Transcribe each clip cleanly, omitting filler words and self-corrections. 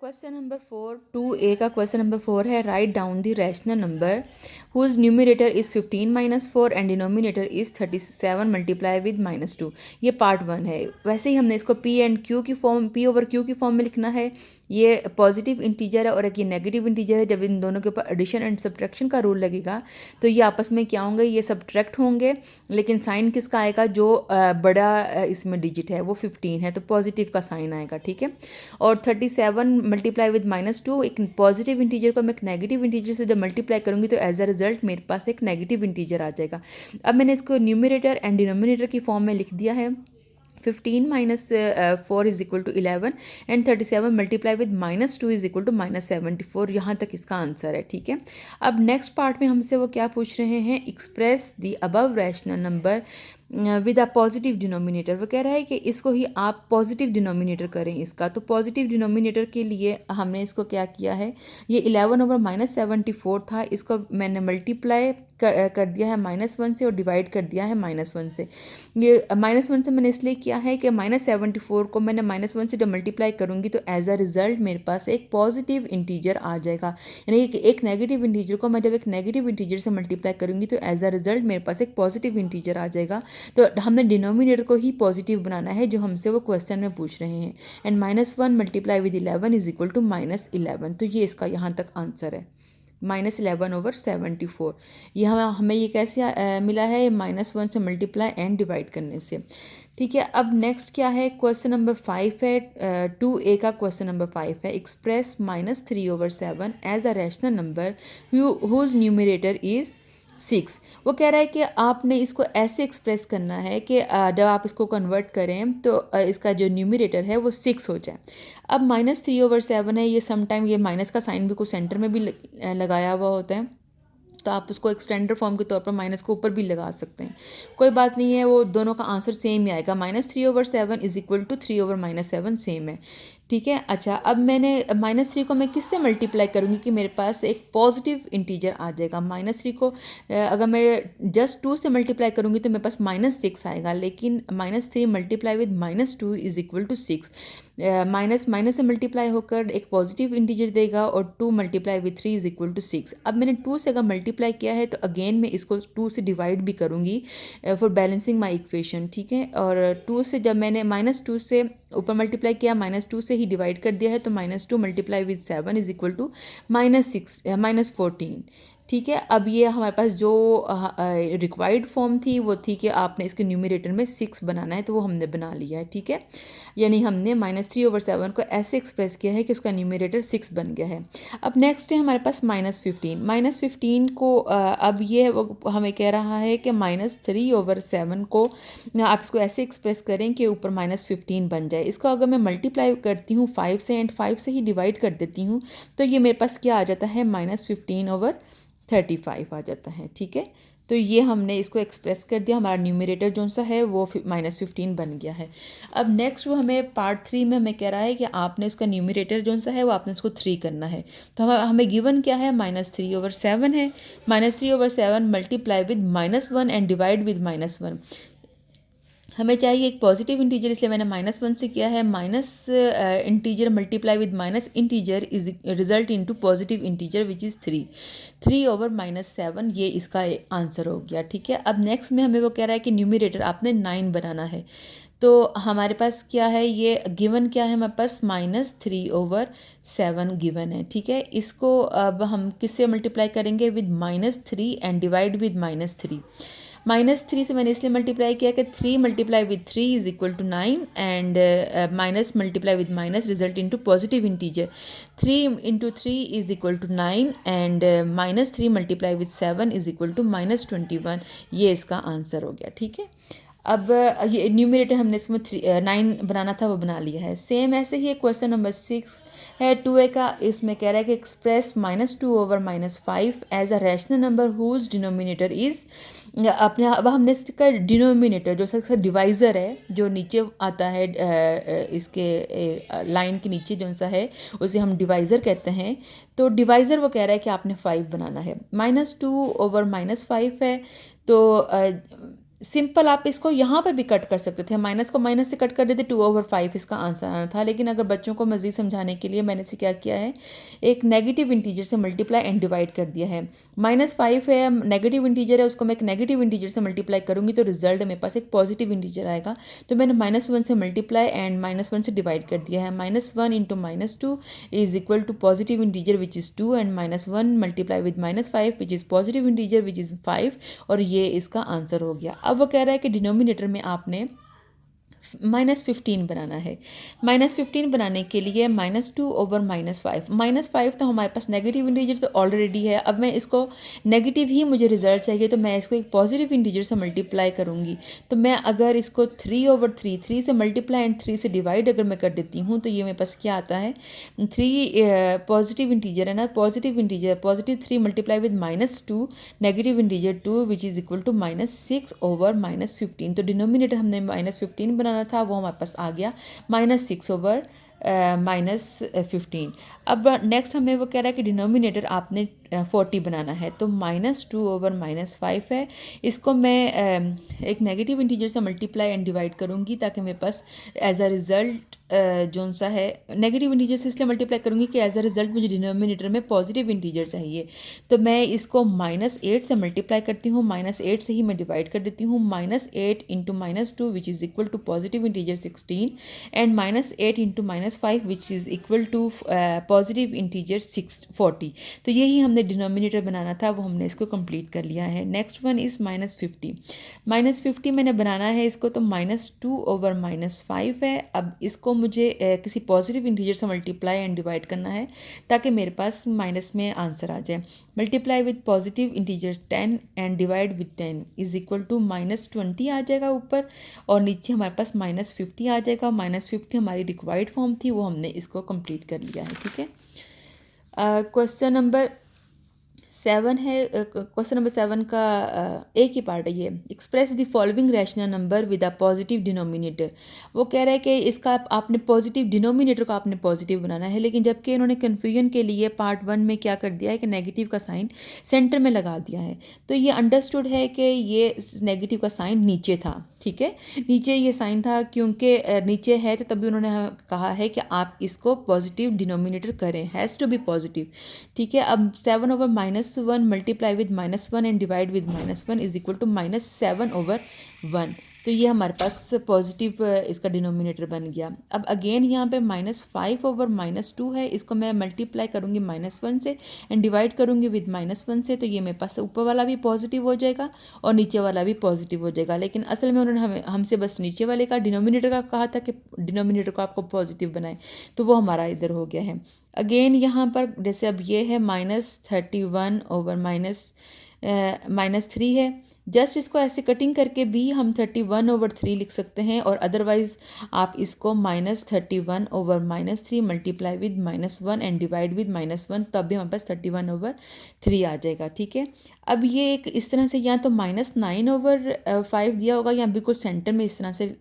Question number 4 2A का question number 4 है write down the rational number whose numerator is 15 minus 4 and denominator is 37 multiply with -2। ये part 1 है। वैसे ही हमने इसको P एंड Q की फॉर्म P ओवर Q की फॉर्म में लिखना है। ये पॉजिटिव इंटीजर है और एक ये नेगेटिव इंटीजर है। जब इन दोनों के ऊपर एडिशन एंड सब्ट्रैक्शन का रूल लगेगा तो ये आपस में क्या होंगे, ये सब्ट्रैक्ट होंगे, लेकिन साइन किसका आएगा, जो बड़ा इसमें डिजिट है वो 15 है तो पॉजिटिव का साइन आएगा। ठीक है, और 37 मल्टीप्लाई विद -2, एक पॉजिटिव इंटीजर को मैं एक नेगेटिव इंटीजर से जब मल्टीप्लाई करूंगी तो एज अ रिजल्ट मेरे पास एक नेगेटिव इंटीजर आ जाएगा। अब मैंने इसको न्यूमरेटर एंड डिनोमिनेटर की फॉर्म में लिख दिया है। 15 minus 4 is equal to 11 and 37 multiply with -2 is equal to -74। यहाँ तक इसका आंसर है। ठीक है, अब नेक्स्ट पार्ट में हमसे वो क्या पूछ रहे हैं, express the above rational number with a positive denominator. वो कह रहा है कि इसको ही आप पॉजिटिव डिनोमिनेटर करें इसका। तो पॉजिटिव डिनोमिनेटर के लिए हमने इसको क्या किया है, ये 11 ओवर -74 था, इसको मैंने मल्टीप्लाई कर दिया है -1 से और डिवाइड कर दिया है -1 से। ये -1 से मैंने इसलिए किया है कि -74 को मैंने -1 से जब मल्टीप्लाई करूँगी तो एज अ रिजल्ट मेरे पास एक पॉजिटिव इंटीजर आ जाएगा। यानी कि एक नेगेटिव इंटीजर को मैं जब एक नेगेटिव इंटीजर से मल्टीप्लाई करूँगी तो एज अ रिजल्ट मेरे पास एक पॉजिटिव इंटीजर आ जाएगा। तो हमने डिनोमिनेटर को ही पॉजिटिव बनाना है जो हमसे वो क्वेश्चन में पूछ रहे हैं। And -1 multiply with 11 is equal to -11। तो ये इसका यहाँ तक आंसर है, -11 ओवर 74। ये हमें ये कैसे मिला है, -1 से मल्टीप्लाई एंड डिवाइड करने से। ठीक है, अब नेक्स्ट क्या है, क्वेश्चन नंबर 5 है। 2A का क्वेश्चन नंबर 5 है, express -3 over 7 as a rational number whose numerator is 6। वो कह रहा है कि आपने इसको ऐसे एक्सप्रेस करना है कि जब आप इसको कन्वर्ट करें तो इसका जो न्यूमरेटर है वो 6 हो जाए। अब -3 ओवर 7 है, ये समटाइम ये माइनस का साइन भी कुछ सेंटर में भी लगाया हुआ होता है, तो आप उसको एक स्टैंडर्ड फॉर्म के तौर पर माइनस को ऊपर भी लगा सकते हैं, कोई बात नहीं है, वो दोनों का आंसर सेम ही आएगा। -3 over 7 is equal to 3 over -7 same है। ठीक है, अच्छा अब मैंने -3 को मैं किससे मल्टीप्लाई करूँगी कि मेरे पास एक पॉजिटिव इंटीजर आ जाएगा। -3 को अगर मैं जस्ट 2 से मल्टीप्लाई करूँगी तो मेरे पास -6 आएगा, लेकिन -3 multiply with -2 is equal to 6। Minus minus से मल्टीप्लाई होकर एक पॉजिटिव इंटीजर देगा और 2 multiply with 3 is equal to 6। अब मैंने 2 से अगर मल्टीप्लाई किया है तो अगेन मैं इसको 2 से डिवाइड भी करूँगी फॉर बैलेंसिंग माई इक्वेशन। ठीक है, और 2 से जब मैंने -2 से ऊपर मल्टीप्लाई किया, -2 से ही डिवाइड कर दिया है, तो -2 multiply with 7 is equal to -14। ठीक है, अब ये हमारे पास जो रिक्वायर्ड फॉर्म थी वो थी कि आपने इसके न्यूमरेटर में 6 बनाना है, तो वो हमने बना लिया है। ठीक है, यानी हमने -3 ओवर 7 को ऐसे एक्सप्रेस किया है कि उसका न्यूमरेटर 6 बन गया है। अब नेक्स्ट है हमारे पास -15। -15 को अब ये हमें कह रहा है कि -3 ओवर 7 को आप इसको ऐसे एक्सप्रेस करें कि ऊपर -15 बन जाए। इसको अगर मैं मल्टीप्लाई करती हूँ 5 से एंड 5 से ही डिवाइड कर देती हूँ तो ये मेरे पास क्या आ जाता है, -15 ओवर 35 आ जाता है। ठीक है, तो ये हमने इसको एक्सप्रेस कर दिया, हमारा न्यूमरेटर जो सा है वो -15 बन गया है। अब नेक्स्ट वो हमें पार्ट 3 में हमें कह रहा है कि आपने इसका न्यूमरेटर जो सा है वो आपने इसको 3 करना है। तो हमें गिवन क्या है, -3 ओवर 7 है। -3 over 7 multiply with -1 and divide with -1। हमें चाहिए एक पॉजिटिव इंटीजर, इसलिए मैंने -1 से किया है। Minus integer multiply with minus integer is result into positive integer which is 3 over -7, ये इसका आंसर हो गया। ठीक है, अब नेक्स्ट में हमें वो कह रहा है कि न्यूमरेटर आपने 9 बनाना है। तो हमारे पास क्या है, ये गिवन क्या है हमारे पास, -3 ओवर 7 गिवन है। ठीक है, इसको अब हम किससे मल्टीप्लाई करेंगे, विद -3 एंड डिवाइड विद -3। -3 से मैंने इसलिए मल्टीप्लाई किया कि 3 multiply with 3 is equal to 9 and minus multiply with minus result into positive integer. 3 into 3 is equal to 9 and -3 multiply with 7 is equal to -21। ये इसका आंसर हो गया। ठीक है, अब ये न्यूमरेटर हमने इसमें 9 बनाना था वो बना लिया है। सेम ऐसे ही क्वेश्चन नंबर 6 है 2A का, इसमें कह रहा है कि express -2 over -5 as a rational number whose denominator is. अपने अब हमने इसका डिनोमिनेटर जो सबसे डिवाइज़र है जो नीचे आता है इसके लाइन के नीचे जो सा है उसे हम डिवाइज़र कहते हैं। तो डिवाइज़र वो कह रहा है कि आपने 5 बनाना है। -2 ओवर -5 है, तो सिंपल आप इसको यहाँ पर भी कट कर सकते थे, माइनस को माइनस से कट कर देते, 2/5 इसका आंसर आना था। लेकिन अगर बच्चों को मज़ीद समझाने के लिए मैंने इसे क्या किया है, एक नेगेटिव इंटीजर से मल्टीप्लाई एंड डिवाइड कर दिया है। -5 है, नेगेटिव इंटीजर है, उसको मैं एक नेगेटिव इंटीजर से मल्टीप्लाई करूँगी तो रिजल्ट मेरे पास एक पॉजिटिव इंटीजर आएगा। तो मैंने -1 से मल्टीप्लाई एंड -1 से डिवाइड कर दिया है। -1 into -2 is equal to positive integer which is 2 and -1 multiply with -5 which is positive integer which is 5 और ये इसका आंसर हो गया। अब वो कह रहा है कि डिनोमिनेटर में आपने -15 बनाना है। -15 बनाने के लिए -2/-5, -5 तो हमारे पास नेगेटिव इंटीजर तो ऑलरेडी है। अब मैं इसको नेगेटिव ही मुझे रिजल्ट चाहिए तो मैं इसको एक पॉजिटिव इंटीजर से मल्टीप्लाई करूँगी। तो मैं अगर इसको 3/3, 3 से मल्टीप्लाई एंड 3 से डिवाइड अगर मैं कर देती हूँ तो ये मेरे पास क्या आता है, 3 पॉजिटिव इंटीजर है ना, positive integer +3 multiply with -2 negative integer 2 which is equal to -6/-15। तो डिनोमिनेटर हमने -15 बनाना था, वो हमारे पास आ गया -6/-15। अब नेक्स्ट हमें वो कह रहा है कि डिनोमिनेटर आपने 40 बनाना है। तो -2/-5 है, इसको मैं एक नेगेटिव इंटीजर से मल्टीप्लाई एंड डिवाइड करूँगी ताकि मेरे पास एज अ रिज़ल्ट जो सा है, नेगेटिव इंटीजर से इसलिए मल्टीप्लाई करूँगी कि एज अ रिज़ल्ट मुझे डिनोमिनेटर में पॉजिटिव इंटीजर चाहिए। तो मैं इसको -8 से मल्टीप्लाई करती हूँ, -8 से ही मैं डिवाइड कर देती हूँ। -8 into -2 which is equal to positive integer 16 and -8 into -5 which is equal to positive integer 40। तो यही हमने डिनोमिनेटर बनाना था, वो हमने इसको कंप्लीट कर लिया है। Next one is -50। -50 मैंने बनाना है इसको, तो -2/-5 है। अब इसको मुझे किसी पॉजिटिव इंटीजर से मल्टीप्लाई एंड डिवाइड करना है ताकि मेरे पास माइनस में आंसर आ जाए। Multiply with positive integer 10 and divide with 10 is equal to -20 आ जाएगा ऊपर, और नीचे हमारे पास -50 आ जाएगा। -50 हमारी रिक्वायर्ड फॉर्म थी, वो हमने इसको कंप्लीट कर लिया है। ठीक है, क्वेश्चन नंबर 7 है। क्वेश्चन नंबर 7 का एक ही पार्ट है ये। Express the following rational number with a positive denominator. वो कह रहा है कि इसका आपने पॉजिटिव डिनोमिनेटर को आपने पॉजिटिव बनाना है, लेकिन जबकि इन्होंने कन्फ्यूजन के लिए पार्ट 1 में क्या कर दिया है कि नेगेटिव का साइन सेंटर में लगा दिया है। तो ये अंडरस्टूड है कि ये नेगेटिव का साइन नीचे था। ठीक है, नीचे ये साइन था क्योंकि नीचे है, तो तभी उन्होंने कहा है कि आप इसको पॉजिटिव डिनोमिनेटर करें, हैज़ टू बी पॉजिटिव। ठीक है, अब 7/-1 multiply with -1 and divide with -1 is equal to -7/1। तो ये हमारे पास पॉजिटिव इसका डिनोमिनेटर बन गया। अब अगेन यहाँ पे -5/-2 है, इसको मैं मल्टीप्लाई करूँगी -1 से एंड डिवाइड करूँगी विद -1 से, तो ये मेरे पास ऊपर वाला भी पॉजिटिव हो जाएगा और नीचे वाला भी पॉजिटिव हो जाएगा। लेकिन असल में उन्होंने हमसे बस नीचे वाले का डिनोमिनेटर का कहा था कि डिनोमिनेटर को आपको पॉजिटिव बनाए, तो वो हमारा इधर हो गया है। अगेन यहाँ पर जैसे अब ये है -31/-3 है, जस्ट इसको ऐसे कटिंग करके भी हम 31/3 लिख सकते हैं, और अदरवाइज़ आप इसको -31/-3 multiply with -1 and divide with -1, तब भी हमारे पास 31/3 आ जाएगा। ठीक है, अब ये एक इस तरह से या तो -9/5 दिया होगा या बिल्कुल सेंटर में इस तरह से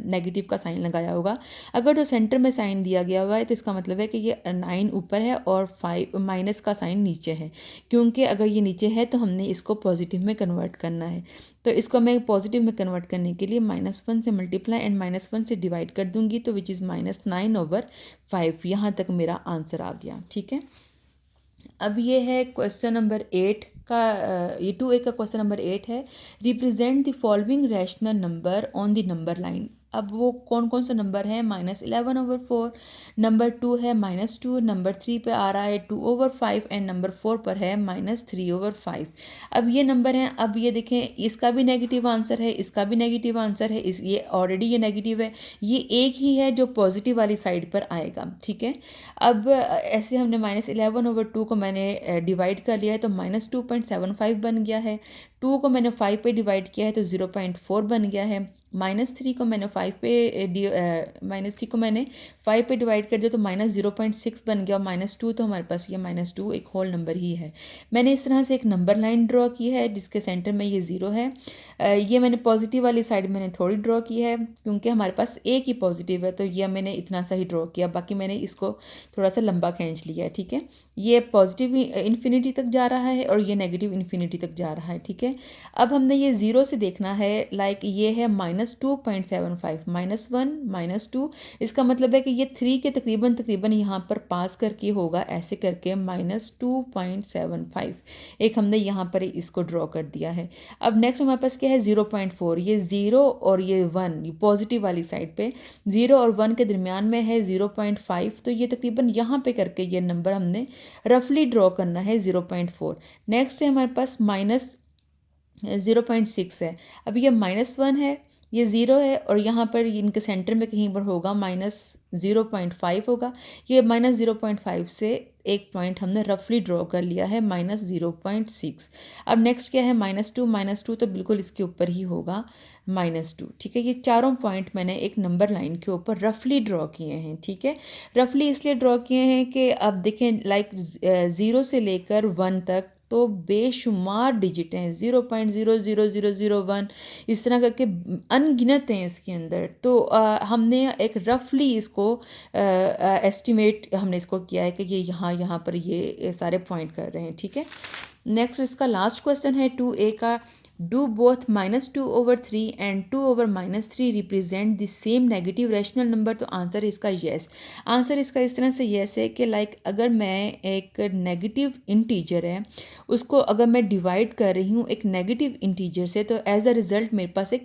नेगेटिव का साइन लगाया होगा। अगर तो सेंटर में साइन दिया गया हुआ है तो इसका मतलब है कि ये 9 ऊपर है और 5 माइनस का साइन नीचे है, क्योंकि अगर ये नीचे है तो हमने इसको पॉजिटिव में कन्वर्ट करना है। तो इसको मैं पॉजिटिव में कन्वर्ट करने के लिए -1 से मल्टीप्लाई एंड -1 से डिवाइड कर दूंगी, तो विच इज़ -9/5। यहाँ तक मेरा आंसर आ गया। ठीक है, अब ये है क्वेश्चन नंबर 8 का, ये 2A का क्वेश्चन नंबर 8 है। Represent the following rational number on the number line. अब वो कौन कौन सा नंबर है, -11/4, नंबर 2 है -2, नंबर 3 पे आ रहा है 2/5 एंड नंबर 4 पर है -3/5। अब ये नंबर हैं, अब ये देखें इसका भी नेगेटिव आंसर है, इसका भी नेगेटिव आंसर है, इस ये ऑलरेडी ये नेगेटिव है, ये एक ही है जो पॉजिटिव वाली साइड पर आएगा। ठीक है, अब ऐसे हमने -11/2 को मैंने डिवाइड कर लिया है तो -2.75 बन गया है। 2 को मैंने 5 पे डिवाइड किया है तो 0.4 बन गया है। -3 को मैंने 5 पे -3 को मैंने 5 पे डिवाइड कर दिया तो -0.6 बन गया, और -2 तो हमारे पास ये -2 एक होल नंबर ही है। मैंने इस तरह से एक नंबर लाइन ड्रॉ की है जिसके सेंटर में ये 0 है। ये मैंने पॉजिटिव वाली साइड मैंने थोड़ी ड्रॉ की है क्योंकि हमारे पास एक ही पॉजिटिव है, तो ये मैंने इतना सा ही ड्रॉ किया, बाकी मैंने इसको थोड़ा सा लंबा खींच लिया है, ठीक है। ये पॉजिटिव इन्फिनिटी तक जा रहा है और ये नेगेटिव इन्फिनिटी तक जा रहा है, ठीक है। अब हमने ये 0 से देखना है, लाइक ये है -2.75, -1 -2, इसका मतलब है कि ये 3 के तकरीबन यहाँ पर पास करके होगा, ऐसे करके -2.75 एक हमने यहाँ पर इसको ड्रॉ कर दिया है। अब नेक्स्ट हमारे पास क्या है 0.4, ये 0 और ये 1 पॉजिटिव वाली साइड पे 0 और 1 के दरमियान में है 0.5, तो ये तकरीबन यहाँ पे करके ये नंबर हमने रफली ड्रॉ करना है 0.4। नेक्स्ट है हमारे पास -0.6 है। अब ये -1 है, ये 0 है, और यहाँ पर इनके सेंटर में कहीं पर होगा -0.5 होगा। ये -0.5 से एक पॉइंट हमने रफली ड्रॉ कर लिया है -0.6। अब नेक्स्ट क्या है -2 तो बिल्कुल इसके ऊपर ही होगा -2, ठीक है। ये चारों पॉइंट मैंने एक नंबर लाइन के ऊपर रफली ड्रॉ किए हैं, ठीक है। रफली इसलिए ड्रॉ किए हैं कि अब देखें लाइक 0 से लेकर 1 तक तो बेशुमार डिजिट हैं, 0.00001 इस तरह करके अनगिनत हैं इसके अंदर। तो हमने एक रफली इसको एस्टिमेट हमने इसको किया है कि ये यहाँ पर ये सारे पॉइंट कर रहे हैं, ठीक है। नेक्स्ट इसका लास्ट क्वेश्चन है 2A का, do both -2/3 and 2/-3 represent the same negative rational number. तो आंसर इसका येस। आंसर इसका इस तरह से येस है कि लाइक अगर मैं एक नेगेटिव इंटीजर है उसको अगर मैं डिवाइड कर रही हूँ एक नेगेटिव इंटीजर से, तो एज अ रिज़ल्ट मेरे पास एक